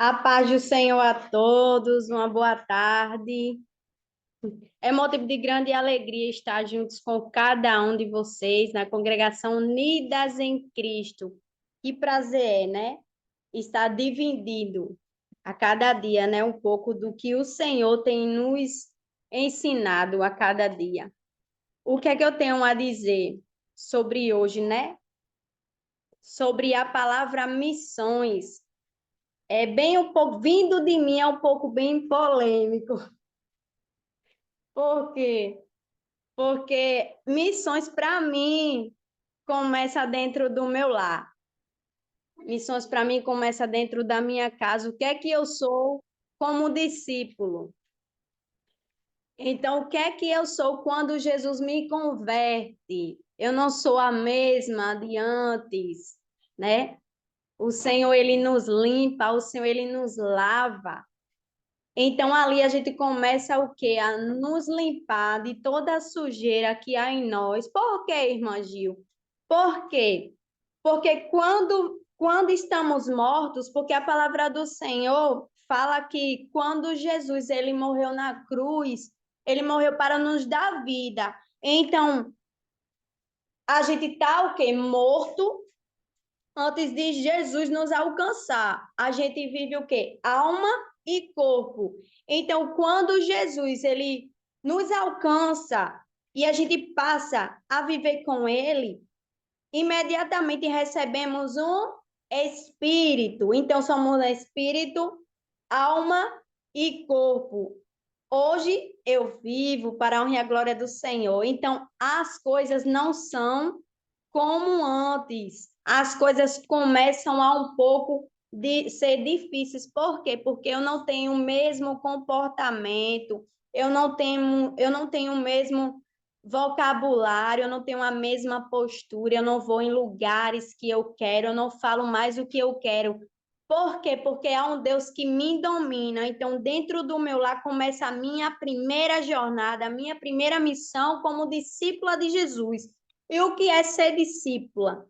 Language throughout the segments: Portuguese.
A paz do Senhor a todos, uma boa tarde. É motivo de grande alegria estar juntos com cada um de vocês na congregação Unidas em Cristo. Que prazer é, né? Estar dividindo a cada dia, né? Um pouco do que o Senhor tem nos ensinado a cada dia. O que é que eu tenho a dizer sobre hoje, né? Sobre a palavra missões. É bem um pouco, vindo de mim, é um pouco bem polêmico. Por quê? Porque missões, para mim, começa dentro do meu lar. Missões, para mim, começa dentro da minha casa. O que é que eu sou como discípulo? Então, o que é que eu sou quando Jesus me converte? Eu não sou a mesma de antes, né? O Senhor, ele nos limpa, o Senhor, ele nos lava. Então, ali a gente começa o quê? A nos limpar de toda a sujeira que há em nós. Por quê, irmã Gil? Por quê? Porque quando estamos mortos, porque a palavra do Senhor fala que quando Jesus ele morreu na cruz, ele morreu para nos dar vida. Então, a gente está o quê? Morto antes de Jesus nos alcançar. A gente vive o quê? Alma e corpo. Então, quando Jesus ele nos alcança e a gente passa a viver com ele, imediatamente recebemos um espírito. Então, somos espírito, alma e corpo. Hoje eu vivo para a honra e a glória do Senhor. Então, as coisas não são como antes. As coisas começam a um pouco de ser difíceis. Por quê? Porque eu não tenho o mesmo comportamento, eu não tenho o mesmo vocabulário, eu não tenho a mesma postura, eu não vou em lugares que eu quero, eu não falo mais o que eu quero. Por quê? Porque há um Deus que me domina. Então, dentro do meu lar começa a minha primeira jornada, a minha primeira missão como discípula de Jesus. E o que é ser discípula?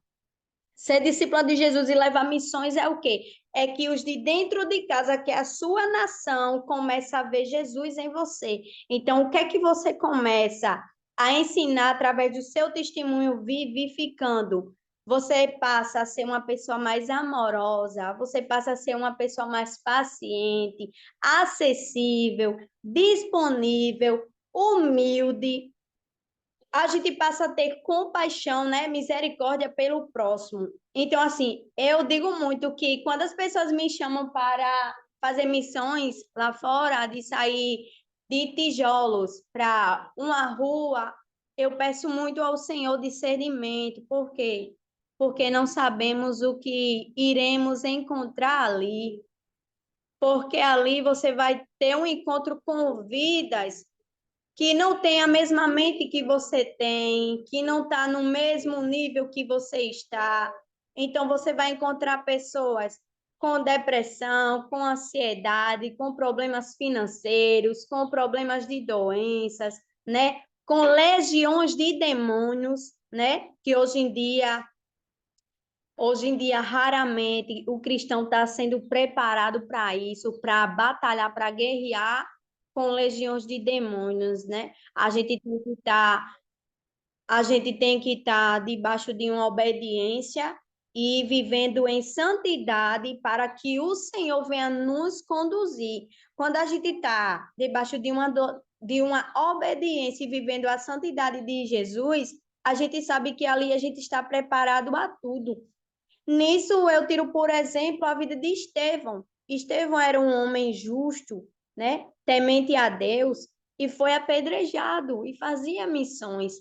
Ser discípula de Jesus e levar missões é o quê? É que os de dentro de casa, que é a sua nação, começa a ver Jesus em você. Então, o que é que você começa a ensinar através do seu testemunho vivificando? Você passa a ser uma pessoa mais amorosa, você passa a ser uma pessoa mais paciente, acessível, disponível, humilde, a gente passa a ter compaixão, né? Misericórdia pelo próximo. Então, assim, eu digo muito que quando as pessoas me chamam para fazer missões lá fora, de sair de tijolos para uma rua, eu peço muito ao Senhor discernimento. Por quê? Porque não sabemos o que iremos encontrar ali. Porque ali você vai ter um encontro com vidas que não tem a mesma mente que você tem, que não está no mesmo nível que você está. Então, você vai encontrar pessoas com depressão, com ansiedade, com problemas financeiros, com problemas de doenças, né? Com legiões de demônios, né? Que hoje em dia, raramente o cristão está sendo preparado para isso, para batalhar, para guerrear com legiões de demônios, né? A gente tem que estar debaixo de uma obediência e vivendo em santidade para que o Senhor venha nos conduzir. Quando a gente está debaixo de uma obediência e vivendo a santidade de Jesus, a gente sabe que ali a gente está preparado a tudo. Nisso eu tiro, por exemplo, a vida de Estevão. Estevão era um homem justo, né? Temente a Deus, e foi apedrejado e fazia missões.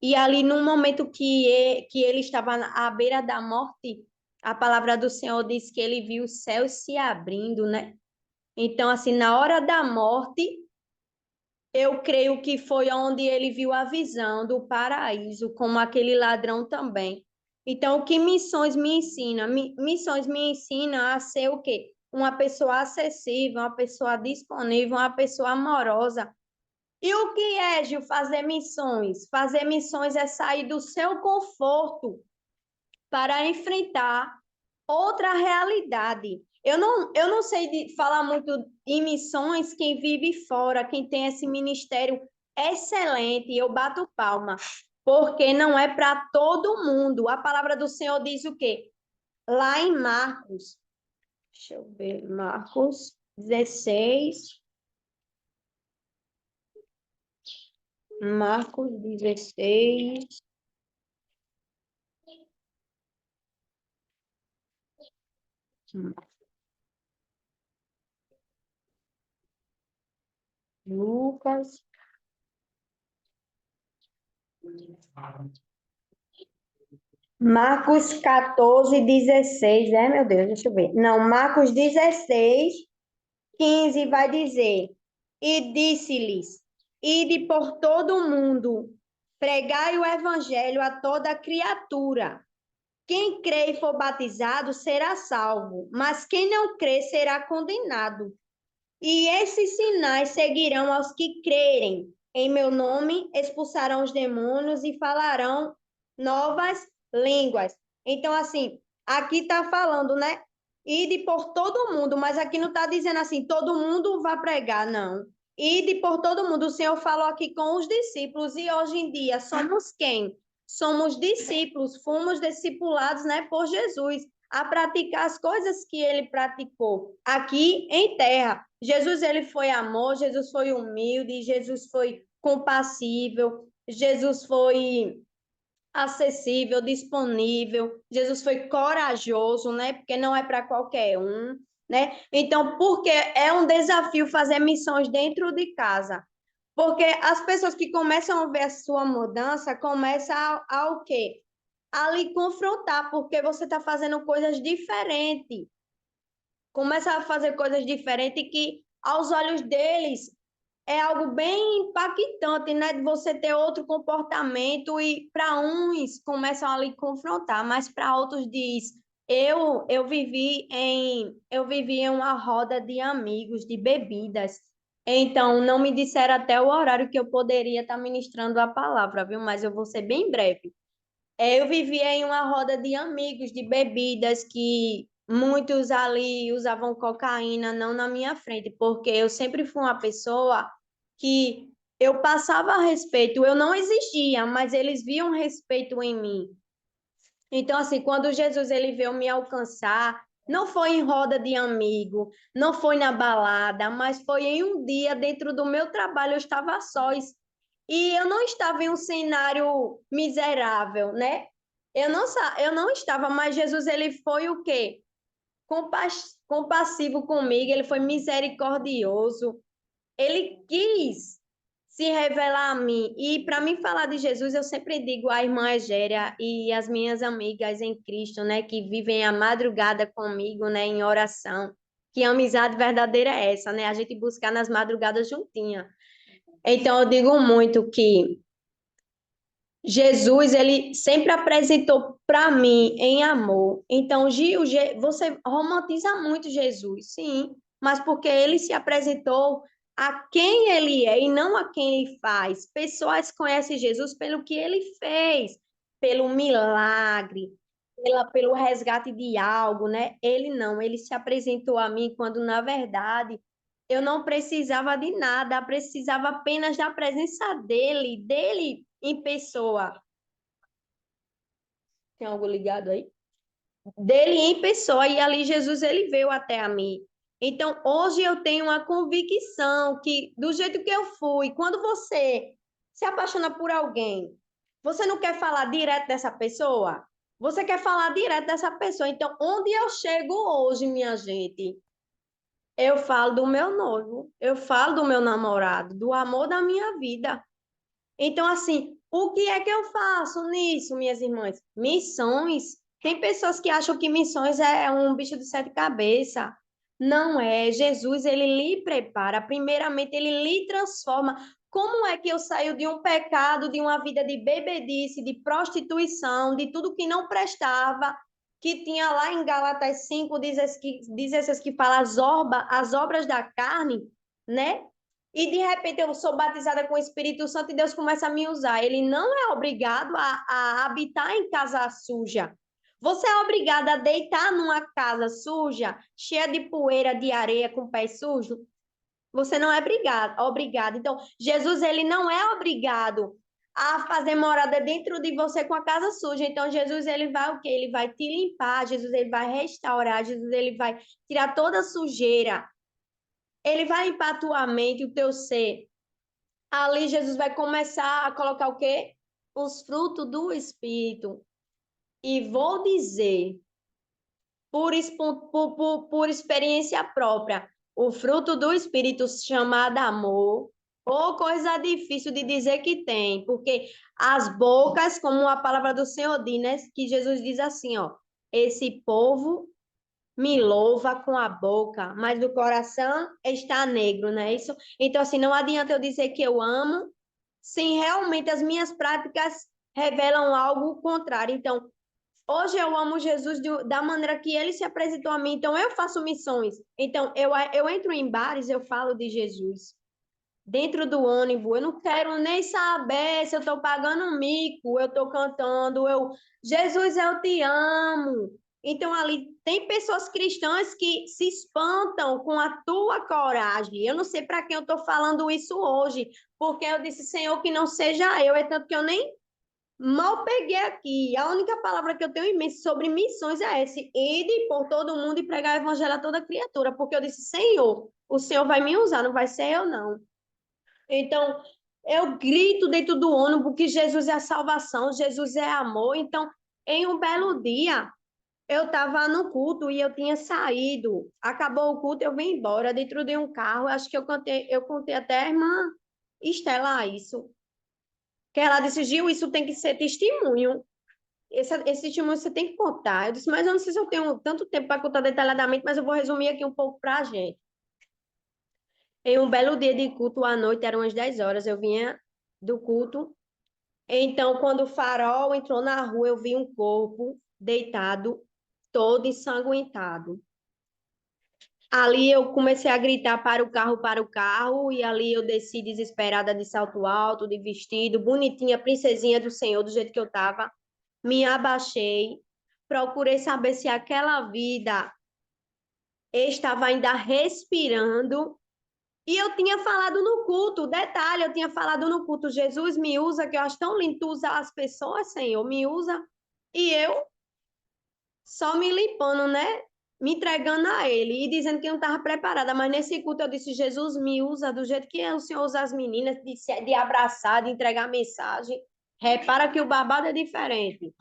E ali, no momento que ele estava à beira da morte, a palavra do Senhor diz que ele viu os céus se abrindo, né? Então, assim, na hora da morte, eu creio que foi onde ele viu a visão do paraíso, como aquele ladrão também. Então, o que missões me ensina? Missões me ensina a ser o quê? Uma pessoa acessível, uma pessoa disponível, uma pessoa amorosa. E o que é, Gil, fazer missões? Fazer missões é sair do seu conforto para enfrentar outra realidade. Eu não sei falar muito em missões, quem vive fora, quem tem esse ministério excelente, eu bato palma, porque não é para todo mundo. A palavra do Senhor diz o quê? Lá em Marcos, deixa eu ver, Marcos 16, Marcos 16, Lucas, Marcos 14, 16, meu Deus, deixa eu ver. Não, Marcos 16, 15 vai dizer: E disse-lhes: Ide por todo o mundo, pregai o evangelho a toda criatura. Quem crê e for batizado será salvo, mas quem não crê será condenado. E esses sinais seguirão aos que crerem. Em meu nome expulsarão os demônios e falarão novas línguas. Então, assim, aqui está falando, né? Ide por todo mundo, mas aqui não está dizendo assim, todo mundo vai pregar, não. Ide por todo mundo. O Senhor falou aqui com os discípulos, e hoje em dia somos quem? Somos discípulos, fomos discipulados, né, por Jesus, a praticar as coisas que ele praticou aqui em terra. Jesus, ele foi amor, Jesus foi humilde, Jesus foi compassível, Jesus foi acessível, disponível, Jesus foi corajoso, né? Porque não é para qualquer um, né? Então, porque é um desafio fazer missões dentro de casa. Porque as pessoas que começam a ver a sua mudança começam o quê? A lhe confrontar, porque você está fazendo coisas diferentes. Começa a fazer coisas diferentes que, aos olhos deles, é algo bem impactante, né? De você ter outro comportamento e para uns começam a lhe confrontar, mas para outros diz, eu vivi em uma roda de amigos, de bebidas. Então, não me disseram até o horário que eu poderia estar ministrando a palavra, viu? Mas eu vou ser bem breve. Eu vivia em uma roda de amigos, de bebidas, que muitos ali usavam cocaína, não na minha frente, porque eu sempre fui uma pessoa que eu passava respeito, eu não exigia, mas eles viam respeito em mim. Então, assim, quando Jesus ele veio me alcançar, não foi em roda de amigo, não foi na balada, mas foi em um dia dentro do meu trabalho, eu estava sós. E eu não estava em um cenário miserável, né? Eu não estava, mas Jesus ele foi o quê? Compassivo comigo, ele foi misericordioso, ele quis se revelar a mim. E para mim falar de Jesus, eu sempre digo à irmã Egéria e às minhas amigas em Cristo, né, que vivem a madrugada comigo, né, em oração, que a amizade verdadeira é essa, né, a gente buscar nas madrugadas juntinha. Então eu digo muito que Jesus, ele sempre apresentou para mim em amor. Então, Gil, você romantiza muito Jesus, sim, mas porque ele se apresentou a quem ele é e não a quem ele faz. Pessoas conhecem Jesus pelo que ele fez, pelo milagre, pelo resgate de algo, né? Ele não, ele se apresentou a mim quando, na verdade, eu não precisava de nada, precisava apenas da presença dele em pessoa. Tem algo ligado aí? Dele em pessoa, e ali Jesus ele veio até a mim. Então, hoje eu tenho uma convicção que, do jeito que eu fui, quando você se apaixona por alguém, você não quer falar direto dessa pessoa? Você quer falar direto dessa pessoa. Então, onde eu chego hoje, minha gente, eu falo do meu noivo, eu falo do meu namorado, do amor da minha vida. Então, assim, o que é que eu faço nisso, minhas irmãs? Missões. Tem pessoas que acham que missões é um bicho de sete cabeças. Não é. Jesus, ele lhe prepara. Primeiramente, ele lhe transforma. Como é que eu saio de um pecado, de uma vida de bebedice, de prostituição, de tudo que não prestava, que tinha lá em Gálatas 5, 16 que fala as obras da carne, né? E de repente eu sou batizada com o Espírito Santo e Deus começa a me usar. Ele não é obrigado a habitar em casa suja. Você é obrigado a deitar numa casa suja, cheia de poeira, de areia, com pé sujo? Você não é obrigado. Então, Jesus, ele não é obrigado a fazer morada dentro de você com a casa suja. Então, Jesus, ele vai o quê? Ele vai te limpar, Jesus, ele vai restaurar, Jesus, ele vai tirar toda a sujeira. Ele vai limpar a tua mente, o teu ser. Ali, Jesus vai começar a colocar o quê? Os frutos do Espírito. E vou dizer, por experiência própria, o fruto do Espírito chamado amor, ou coisa difícil de dizer que tem, porque as bocas, como a palavra do Senhor diz, né, que Jesus diz assim, ó, esse povo me louva com a boca, mas o coração está negro, né? Isso. Então, assim, não adianta eu dizer que eu amo, se realmente as minhas práticas revelam algo contrário. Então, hoje eu amo Jesus da maneira que ele se apresentou a mim, então eu faço missões. Então, eu entro em bares, eu falo de Jesus. Dentro do ônibus, eu não quero nem saber se eu estou pagando um mico, eu estou cantando, Jesus, eu te amo. Então, ali tem pessoas cristãs que se espantam com a tua coragem. Eu não sei para quem eu estou falando isso hoje, porque eu disse, Senhor, que não seja eu, é tanto que eu nem mal peguei aqui. A única palavra que eu tenho em mente sobre missões é essa: ide por todo mundo e pregar o evangelho a toda criatura. Porque eu disse, Senhor, o Senhor vai me usar, não vai ser eu, não. Então, eu grito dentro do ônibus que Jesus é a salvação, Jesus é amor. Então, em um belo dia, eu estava no culto e eu tinha saído. Acabou o culto, eu vim embora dentro de um carro. Acho que eu contei até a irmã Estela isso. Que ela disse, Gil, isso tem que ser testemunho. Esse testemunho você tem que contar. Eu disse, mas eu não sei se eu tenho tanto tempo para contar detalhadamente, mas eu vou resumir aqui um pouco para a gente. Em um belo dia de culto à noite, eram umas 10 horas, eu vinha do culto. Então, quando o farol entrou na rua, eu vi um corpo deitado, todo ensanguentado. Ali eu comecei a gritar para o carro, e ali eu desci desesperada de salto alto, de vestido, bonitinha, princesinha do Senhor, do jeito que eu estava. Me abaixei, procurei saber se aquela vida estava ainda respirando. E eu tinha falado no culto, detalhe, eu tinha falado no culto, Jesus me usa, que eu acho tão lindo tu usar as pessoas, Senhor, me usa. E eu só me limpando, né? Me entregando a ele e dizendo que eu não estava preparada. Mas nesse culto eu disse, Jesus me usa do jeito que o Senhor usa as meninas, de abraçar, de entregar mensagem. Repara que o babado é diferente.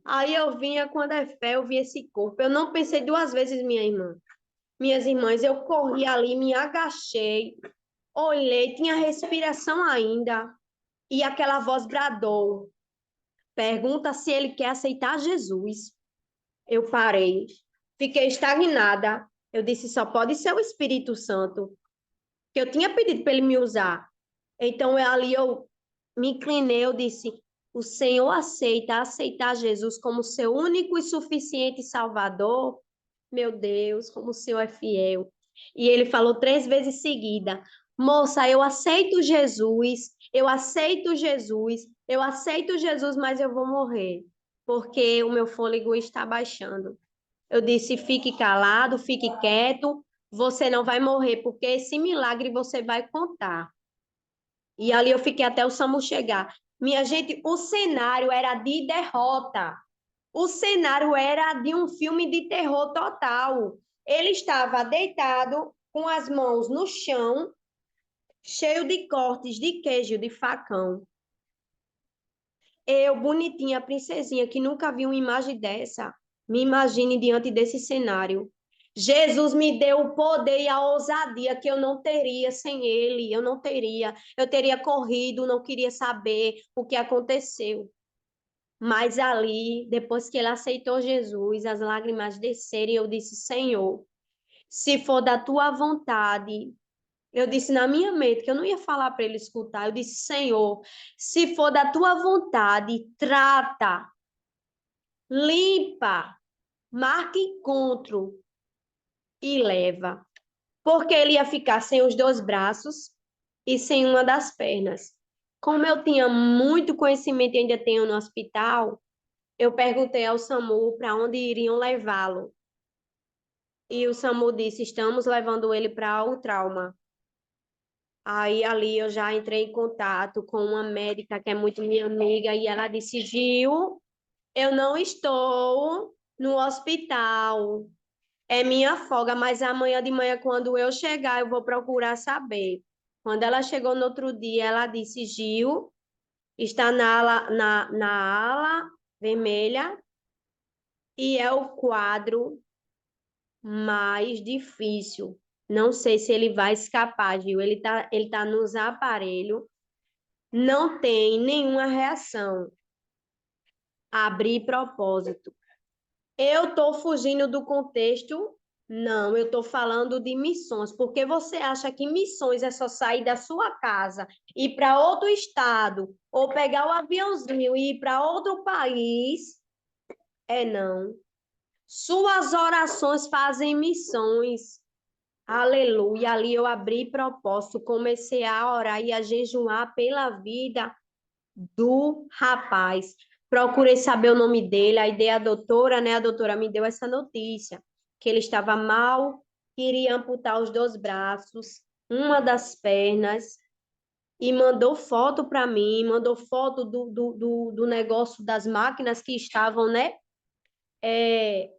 Aí eu vinha, quando é fé, eu vi esse corpo. Eu não pensei duas vezes, minhas irmãs, eu corri ali, me agachei, olhei, tinha respiração ainda, e aquela voz bradou: pergunta se ele quer aceitar Jesus. Eu parei, fiquei estagnada. Eu disse: só pode ser o Espírito Santo, que eu tinha pedido para ele me usar. Então ali eu me inclinei, eu disse: o Senhor aceitar Jesus como seu único e suficiente Salvador? Meu Deus, como o Senhor é fiel. E ele falou 3 vezes seguida: moça, eu aceito Jesus, eu aceito Jesus, eu aceito Jesus, mas eu vou morrer, porque o meu fôlego está baixando. Eu disse: fique calado, fique quieto, você não vai morrer, porque esse milagre você vai contar. E ali eu fiquei até o SAMU chegar. Minha gente, o cenário era de derrota. O cenário era de um filme de terror total. Ele estava deitado, com as mãos no chão, cheio de cortes de queijo, de facão. Eu, bonitinha, princesinha, que nunca vi uma imagem dessa, me imagine diante desse cenário. Jesus me deu o poder e a ousadia que eu não teria sem ele, eu não teria. Eu teria corrido, não queria saber o que aconteceu. Mas ali, depois que ele aceitou Jesus, as lágrimas desceram e eu disse: Senhor, se for da tua vontade, eu disse na minha mente que eu não ia falar para ele escutar. Eu disse: Senhor, se for da tua vontade, trata, limpa, marca encontro e leva. Porque ele ia ficar sem os 2 braços e sem uma das pernas. Como eu tinha muito conhecimento e ainda tenho no hospital, Eu perguntei ao SAMU para onde iriam levá-lo. E o SAMU disse: estamos levando ele para o trauma. Aí ali eu já entrei em contato com uma médica que é muito minha amiga e ela disse: Gil, eu não estou no hospital. É minha folga, mas amanhã de manhã, quando eu chegar, eu vou procurar saber. Quando ela chegou no outro dia, ela disse: Gil, está na ala vermelha e é o quadro mais difícil. Não sei se ele vai escapar, Gil. Ele tá nos aparelhos, não tem nenhuma reação. Abrir propósito. Eu estou fugindo do contexto? Não, eu estou falando de missões, porque você acha que missões é só sair da sua casa, ir para outro estado, ou pegar o aviãozinho e ir para outro país? É não. Suas orações fazem missões. Aleluia. Ali eu abri propósito, comecei a orar e a jejuar pela vida do rapaz. Procurei saber o nome dele, a ideia a doutora, né? A doutora me deu essa notícia, que ele estava mal, queria amputar os dois braços, uma das pernas, e mandou foto para mim, mandou foto do negócio das máquinas que estavam, né? É,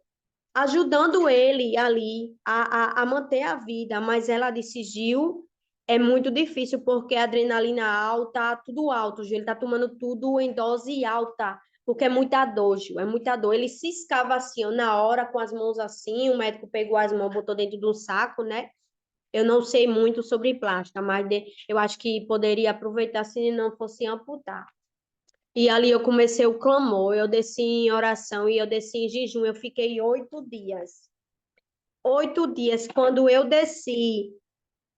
ajudando ele ali a manter a vida, mas ela disse, Gil, é muito difícil porque a adrenalina alta, tudo alto, Gil, ele tá tomando tudo em dose alta, porque é muita dor, Gil, é muita dor. Ele se escava assim, ó, na hora, com as mãos assim, o médico pegou as mãos, botou dentro de um saco, né? Eu não sei muito sobre plástica, mas eu acho que poderia aproveitar se não fosse amputar. E ali eu comecei o clamor, eu desci em oração e eu desci em jejum, eu fiquei 8 dias. 8 dias, quando eu desci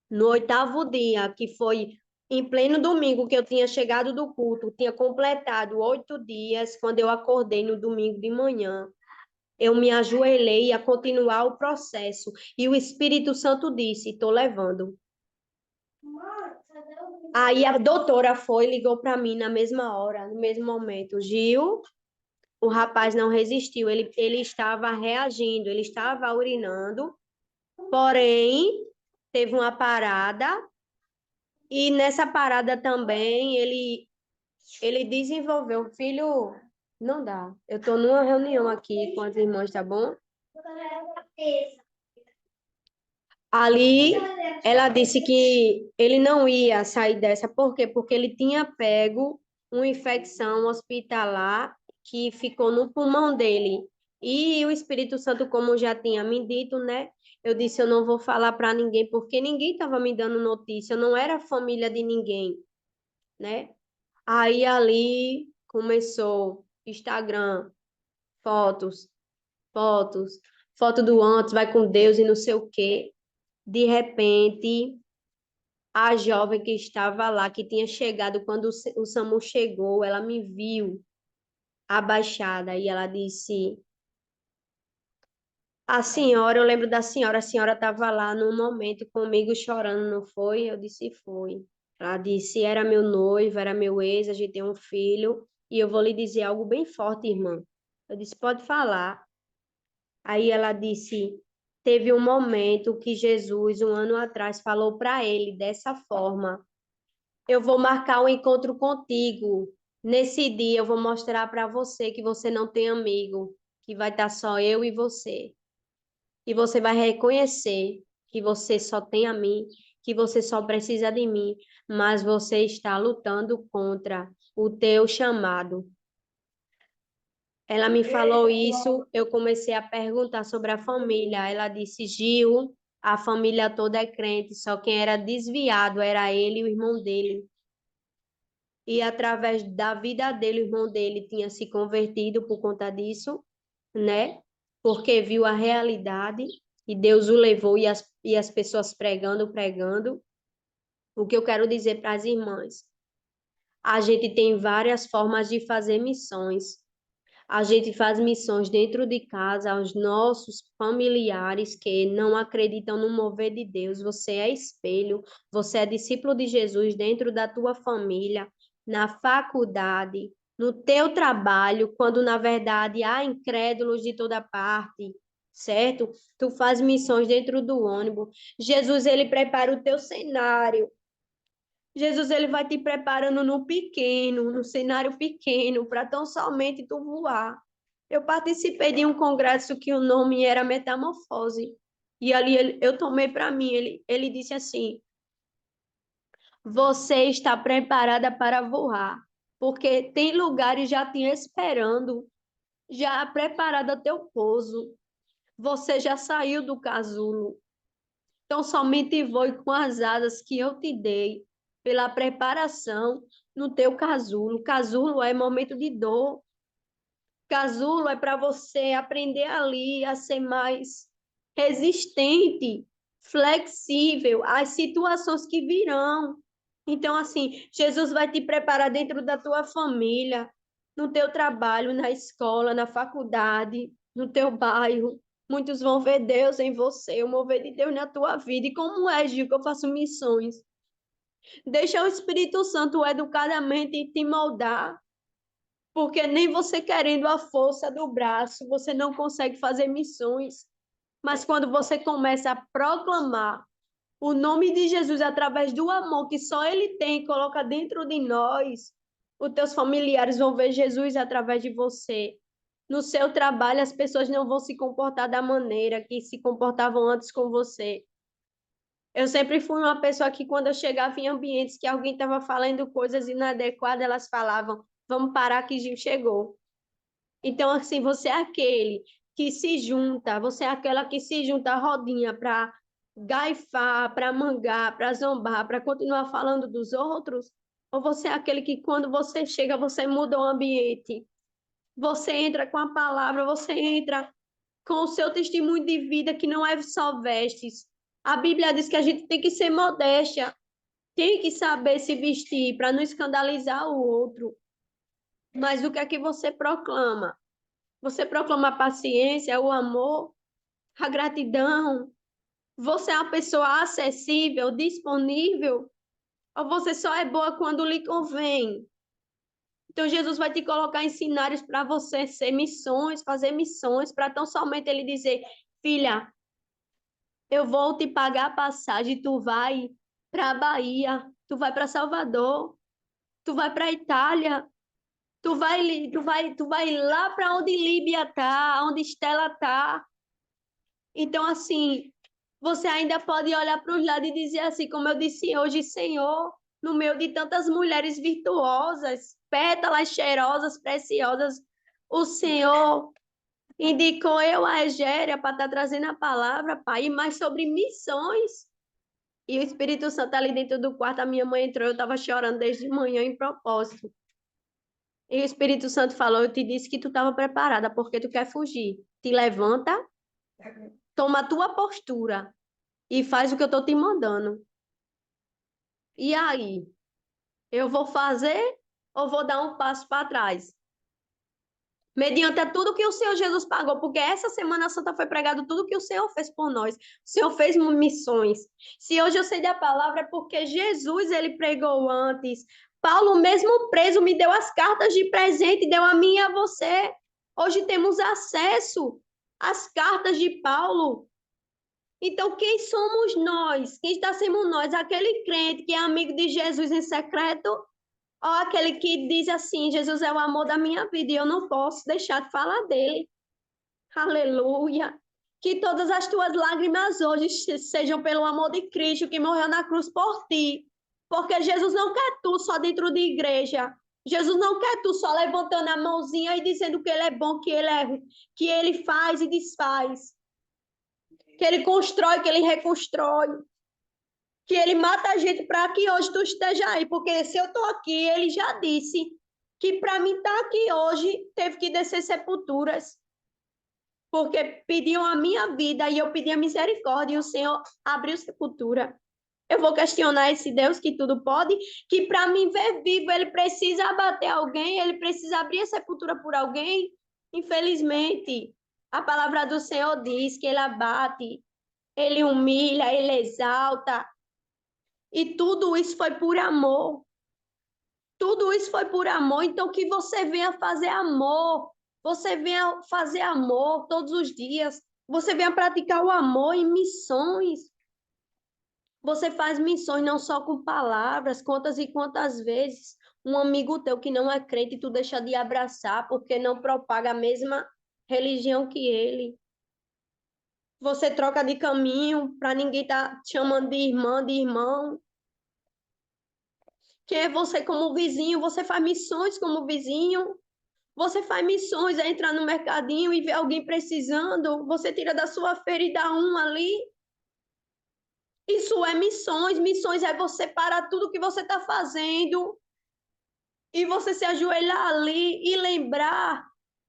no oitavo dia, que foi em pleno domingo, que eu tinha chegado do culto, tinha completado 8 dias, quando eu acordei no domingo de manhã, eu me ajoelhei a continuar o processo. E o Espírito Santo disse: estou levando. Aí a doutora foi, ligou para mim na mesma hora, no mesmo momento. Gil, o rapaz não resistiu, ele estava reagindo, ele estava urinando, porém, teve uma parada, e nessa parada também ele desenvolveu. Filho, não dá. Eu estou numa reunião aqui com as irmãs, tá bom? Ali, ela disse que ele não ia sair dessa, por quê? Porque ele tinha pego uma infecção hospitalar que ficou no pulmão dele. E o Espírito Santo, como já tinha me dito, né? Eu disse, eu não vou falar para ninguém, porque ninguém estava me dando notícia, eu não era família de ninguém, né? Aí ali começou Instagram, fotos, fotos, foto do antes, vai com Deus e não sei o quê. De repente, a jovem que estava lá, que tinha chegado quando o SAMU chegou, ela me viu abaixada e ela disse: a senhora, eu lembro da senhora, a senhora estava lá num momento comigo chorando, não foi? Eu disse: foi. Ela disse: era meu noivo, era meu ex, a gente tem um filho, e eu vou lhe dizer algo bem forte, irmã. Eu disse: pode falar. Aí ela disse: teve um momento que Jesus, um ano atrás, falou para ele dessa forma: eu vou marcar um encontro contigo. Nesse dia eu vou mostrar para você que você não tem amigo, que vai estar só eu e você. E você vai reconhecer que você só tem a mim, que você só precisa de mim, mas você está lutando contra o teu chamado. Ela me falou isso, eu comecei a perguntar sobre a família. Ela disse: Gil, a família toda é crente, só quem era desviado era ele e o irmão dele. E através da vida dele, o irmão dele tinha se convertido por conta disso, né? Porque viu a realidade e Deus o levou e as pessoas pregando, pregando. O que eu quero dizer para as irmãs? A gente tem várias formas de fazer missões. A gente faz missões dentro de casa aos nossos familiares que não acreditam no mover de Deus. Você é espelho, você é discípulo de Jesus dentro da tua família, na faculdade. no teu trabalho, quando na verdade há incrédulos de toda parte, certo? Tu faz missões dentro do ônibus. Jesus, ele prepara o teu cenário. Jesus, ele vai te preparando no pequeno, no cenário pequeno, para tão somente tu voar. Eu participei de um congresso que o nome era Metamorfose. E ali eu tomei para mim, ele disse assim: você está preparada para voar, porque tem lugares já te esperando, já preparado o teu pouso. Você já saiu do casulo. Então, somente voe com as asas que eu te dei, pela preparação no teu casulo. Casulo é momento de dor. Casulo é para você aprender ali a ser mais resistente, flexível às situações que virão. Então, assim, Jesus vai te preparar dentro da tua família, no teu trabalho, na escola, na faculdade, no teu bairro. Muitos vão ver Deus em você, o mover de Deus na tua vida. E como é, Gil, que eu faço missões? Deixa o Espírito Santo educadamente te moldar, porque nem você querendo a força do braço, você não consegue fazer missões. Mas quando você começa a proclamar o nome de Jesus através do amor que só Ele tem e coloca dentro de nós, os teus familiares vão ver Jesus através de você. No seu trabalho, as pessoas não vão se comportar da maneira que se comportavam antes com você. Eu sempre fui uma pessoa que, quando eu chegava em ambientes que alguém estava falando coisas inadequadas, elas falavam: vamos parar que Gil chegou. Então, assim, você é aquele que se junta, você é aquela que se junta à rodinha para gaifar, para mangar, para zombar, para continuar falando dos outros? Ou você é aquele que, quando você chega, você muda o ambiente? Você entra com a palavra, você entra com o seu testemunho de vida, que não é só vestes. A Bíblia diz que a gente tem que ser modéstia, tem que saber se vestir para não escandalizar o outro. Mas o que é que você proclama? Você proclama a paciência, o amor, a gratidão. Você é uma pessoa acessível, disponível? Ou você só é boa quando lhe convém? Então, Jesus vai te colocar em cenários para você ser missões, fazer missões, para tão somente ele dizer: filha, eu vou te pagar a passagem, tu vai para a Bahia, tu vai para Salvador, tu vai para a Itália, tu vai lá para onde Líbia tá, onde Estela tá. Então, assim, você ainda pode olhar para os lados e dizer assim, como eu disse hoje: Senhor, no meio de tantas mulheres virtuosas, pétalas cheirosas, preciosas, o Senhor indicou eu a Egéria para estar trazendo a palavra, Pai, e mais sobre missões. E o Espírito Santo ali dentro do quarto, a minha mãe entrou, eu estava chorando desde manhã em propósito. E o Espírito Santo falou: eu te disse que tu estava preparada, porque tu quer fugir. Te levanta, toma a tua postura e faz o que eu estou te mandando. E aí? Eu vou fazer ou vou dar um passo para trás? Mediante tudo que o Senhor Jesus pagou, porque essa Semana Santa foi pregado tudo que o Senhor fez por nós. O Senhor fez missões. Se hoje eu sei da palavra, é porque Jesus, ele pregou antes. Paulo, mesmo preso, me deu as cartas de presente, deu a mim e a você. Hoje temos acesso às cartas de Paulo. Então, quem somos nós? Quem está sendo nós? Aquele crente que é amigo de Jesus em secreto? Ou aquele que diz assim: Jesus é o amor da minha vida e eu não posso deixar de falar dele? Aleluia! Que todas as tuas lágrimas hoje sejam pelo amor de Cristo que morreu na cruz por ti. Porque Jesus não quer tu só dentro de igreja. Jesus não quer tu só levantando a mãozinha e dizendo que ele é bom, que ele faz e desfaz, que ele constrói, que ele reconstrói, que ele mata a gente para que hoje tu esteja aí. Porque se eu estou aqui, ele já disse que para mim estar aqui hoje teve que descer sepulturas, porque pediam a minha vida e eu pedi a misericórdia e o Senhor abriu sepultura. Eu vou questionar esse Deus que tudo pode, que para mim ver vivo ele precisa abater alguém, ele precisa abrir a sepultura por alguém. Infelizmente, a palavra do Senhor diz que ele abate, ele humilha, ele exalta, e tudo isso foi por amor. Tudo isso foi por amor, então que você venha fazer amor. Você venha fazer amor todos os dias. Você venha praticar o amor em missões. Você faz missões não só com palavras, quantas e quantas vezes um amigo teu que não é crente, tu deixa de abraçar porque não propaga a mesma religião que ele. Você troca de caminho para ninguém tá te chamando de irmã, de irmão. Quem é você como vizinho? Você faz missões como vizinho. Você faz missões, é entrar no mercadinho e ver alguém precisando. Você tira da sua feira e dá um ali. Isso é missões. Missões é você parar tudo que você está fazendo e você se ajoelhar ali e lembrar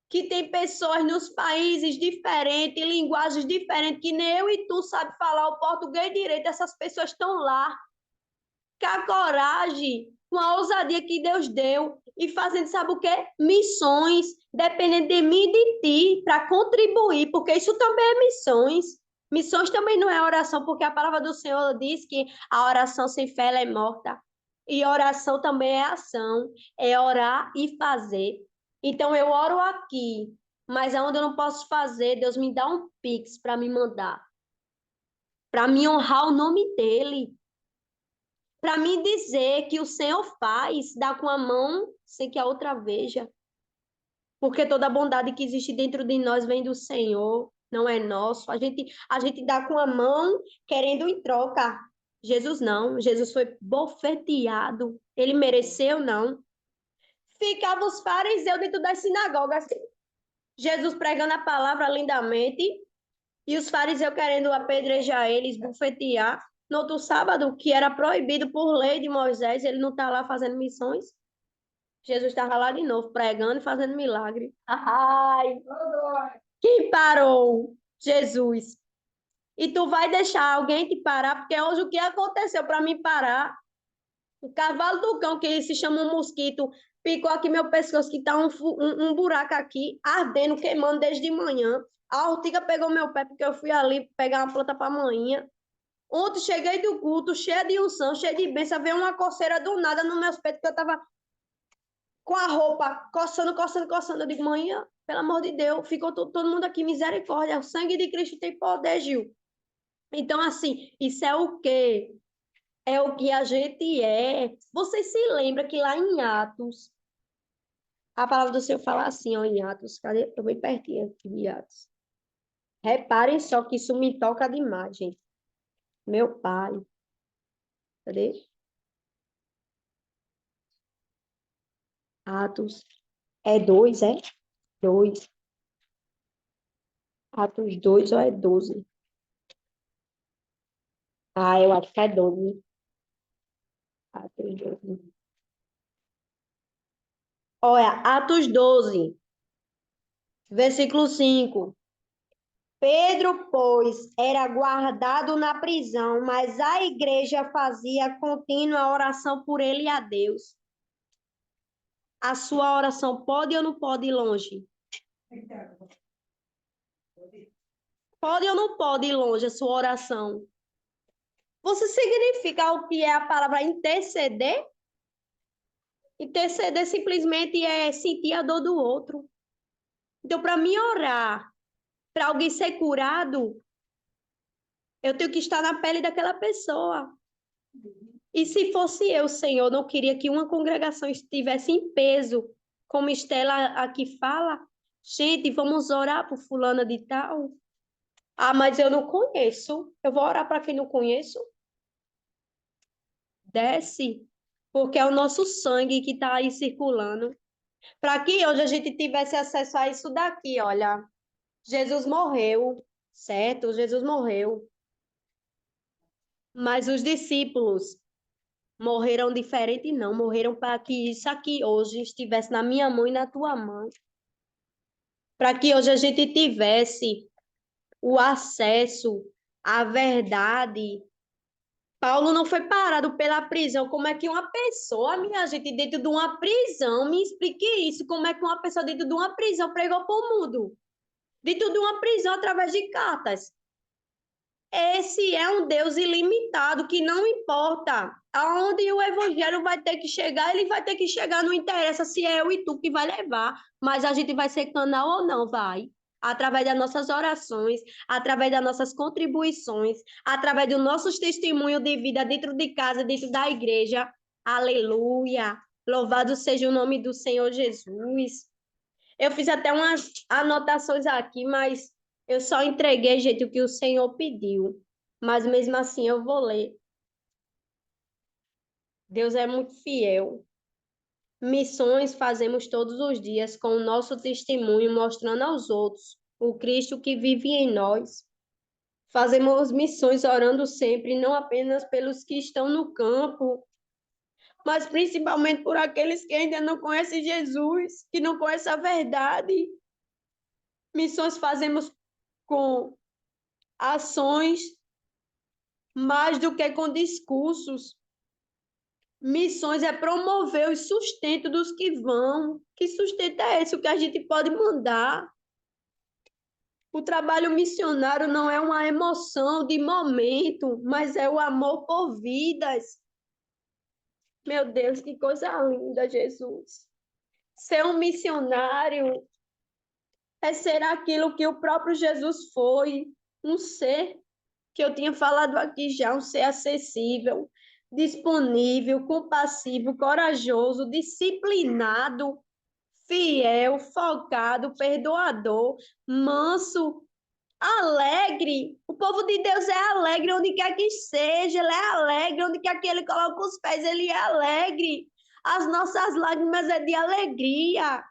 que tem pessoas nos países diferentes, linguagens diferentes, que nem eu e tu sabe falar o português direito. Essas pessoas estão lá com a coragem, com a ousadia que Deus deu e fazendo, sabe o quê? Missões, dependendo de mim e de ti, para contribuir, porque isso também é missões. Missões também não é oração, porque a palavra do Senhor diz que a oração sem fé ela é morta. E oração também é ação, é orar e fazer. Então eu oro aqui, mas aonde eu não posso fazer, Deus me dá um pix para me mandar, para me honrar o nome dele, para mim dizer que o Senhor faz, dá com a mão sem que a outra veja. Porque toda a bondade que existe dentro de nós vem do Senhor, não é nosso. A gente dá com a mão querendo em troca. Jesus não, Jesus foi bofeteado. Ele mereceu, não. Ficavam os fariseus dentro das sinagogas. Jesus pregando a palavra lindamente e os fariseus querendo apedrejar eles, bofetear. No outro sábado, que era proibido por lei de Moisés, ele não está lá fazendo missões. Jesus estava lá de novo, pregando e fazendo milagre. Ai, quem parou? Jesus. E tu vai deixar alguém te parar, porque hoje o que aconteceu para mim parar? O cavalo do cão, que se chama um mosquito, picou aqui meu pescoço, que tá um buraco aqui, ardendo, queimando desde de manhã. A ortiga pegou meu pé, porque eu fui ali pegar uma planta para manhã. Ontem cheguei do culto, cheia de unção, cheia de bênção, veio uma coceira do nada no meu peito, que eu tava com a roupa coçando, coçando, coçando. Eu digo, manhã, pelo amor de Deus, ficou todo mundo aqui, misericórdia. O sangue de Cristo tem poder, Gil. Então, assim, isso é o quê? É o que a gente é. Você se lembra que lá em Atos, a palavra do Senhor fala assim, ó, em Atos, cadê? Estou bem pertinho aqui de Atos. Reparem só que isso me toca demais, gente. Meu pai, cadê? Atos, é 2, é? 2. Atos 2 ou é 12? Ah, eu acho que é 12. Atos 12. Olha, Atos 12, versículo 5. Pedro, pois, era guardado na prisão, mas a igreja fazia contínua oração por ele e a Deus. A sua oração pode ou não pode ir longe? Pode ou não pode ir longe a sua oração? Você significa o que é a palavra interceder? Interceder simplesmente é sentir a dor do outro. Então, para mim orar, para alguém ser curado, eu tenho que estar na pele daquela pessoa. E se fosse eu, Senhor, não queria que uma congregação estivesse em peso, como Estela aqui fala. Gente, vamos orar por fulana de tal. Ah, mas eu não conheço. Eu vou orar para quem não conheço? Desce, porque é o nosso sangue que está aí circulando. Para que hoje a gente tivesse acesso a isso daqui, olha. Jesus morreu, certo? Jesus morreu. Mas os discípulos morreram diferente, não. Morreram para que isso aqui hoje estivesse na minha mão e na tua mão. Para que hoje a gente tivesse o acesso à verdade. Paulo não foi parado pela prisão. Como é que uma pessoa, minha gente, dentro de uma prisão, me explique isso? Como é que uma pessoa dentro de uma prisão pregou para o mundo? Dentro de uma prisão através de cartas. Esse é um Deus ilimitado, que não importa aonde o evangelho vai ter que chegar, ele vai ter que chegar, não interessa se é eu e tu que vai levar, mas a gente vai ser canal ou não, vai. Através das nossas orações, através das nossas contribuições, através dos nossos testemunhos de vida dentro de casa, dentro da igreja. Aleluia! Louvado seja o nome do Senhor Jesus. Eu fiz até umas anotações aqui, mas eu só entreguei, gente, o que o Senhor pediu. Mas mesmo assim eu vou ler. Deus é muito fiel. Missões fazemos todos os dias com o nosso testemunho, mostrando aos outros o Cristo que vive em nós. Fazemos missões orando sempre, não apenas pelos que estão no campo, mas principalmente por aqueles que ainda não conhecem Jesus, que não conhecem a verdade. Missões fazemos com ações mais do que com discursos. Missões é promover o sustento dos que vão. Que sustento é esse? O que a gente pode mandar? O trabalho missionário não é uma emoção de momento, mas é o amor por vidas. Meu Deus, que coisa linda, Jesus. Ser um missionário é ser aquilo que o próprio Jesus foi, um ser que eu tinha falado aqui já, um ser acessível, disponível, compassivo, corajoso, disciplinado, fiel, focado, perdoador, manso, alegre. O povo de Deus é alegre onde quer que seja, ele é alegre onde quer que ele coloque os pés, ele é alegre. As nossas lágrimas é de alegria.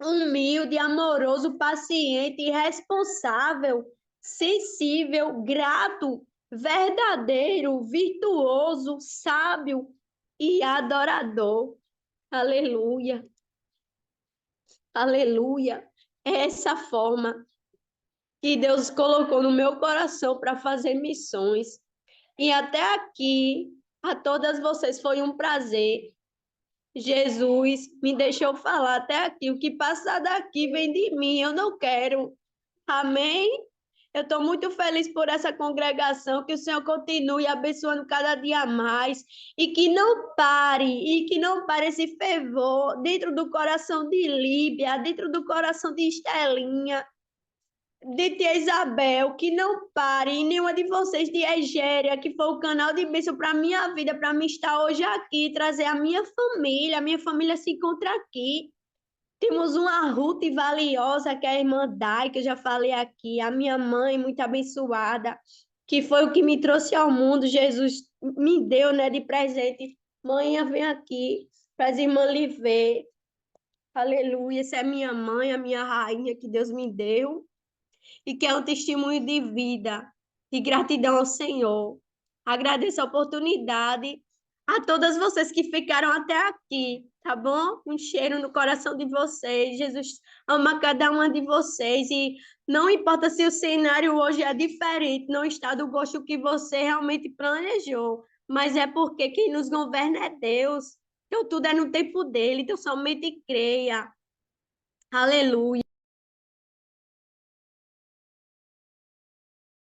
Humilde, amoroso, paciente, responsável, sensível, grato, verdadeiro, virtuoso, sábio e adorador. Aleluia, aleluia. É essa forma que Deus colocou no meu coração para fazer missões. E até aqui, a todas vocês foi um prazer. Jesus me deixou falar até aqui. O que passar daqui vem de mim. Eu não quero. Amém? Eu estou muito feliz por essa congregação. Que o Senhor continue abençoando cada dia mais. E que não pare esse fervor dentro do coração de Líbia, dentro do coração de Estelinha, de tia Isabel, que não pare, e nenhuma de vocês de Egéria, que foi o canal de bênção para a minha vida, para mim estar hoje aqui, trazer a minha família se encontra aqui. Temos uma Ruth valiosa, que é a irmã Dai, que eu já falei aqui, a minha mãe, muito abençoada, que foi o que me trouxe ao mundo, Jesus me deu, né, de presente. Mãe, vem aqui, para as irmãs lhe ver. Aleluia, essa é minha mãe, a minha rainha que Deus me deu e que é um testemunho de vida, de gratidão ao Senhor. Agradeço a oportunidade a todas vocês que ficaram até aqui, tá bom? Um cheiro no coração de vocês. Jesus ama cada uma de vocês e não importa se o cenário hoje é diferente, não está do gosto que você realmente planejou, mas é porque quem nos governa é Deus. Então tudo é no tempo dele, então somente creia. Aleluia.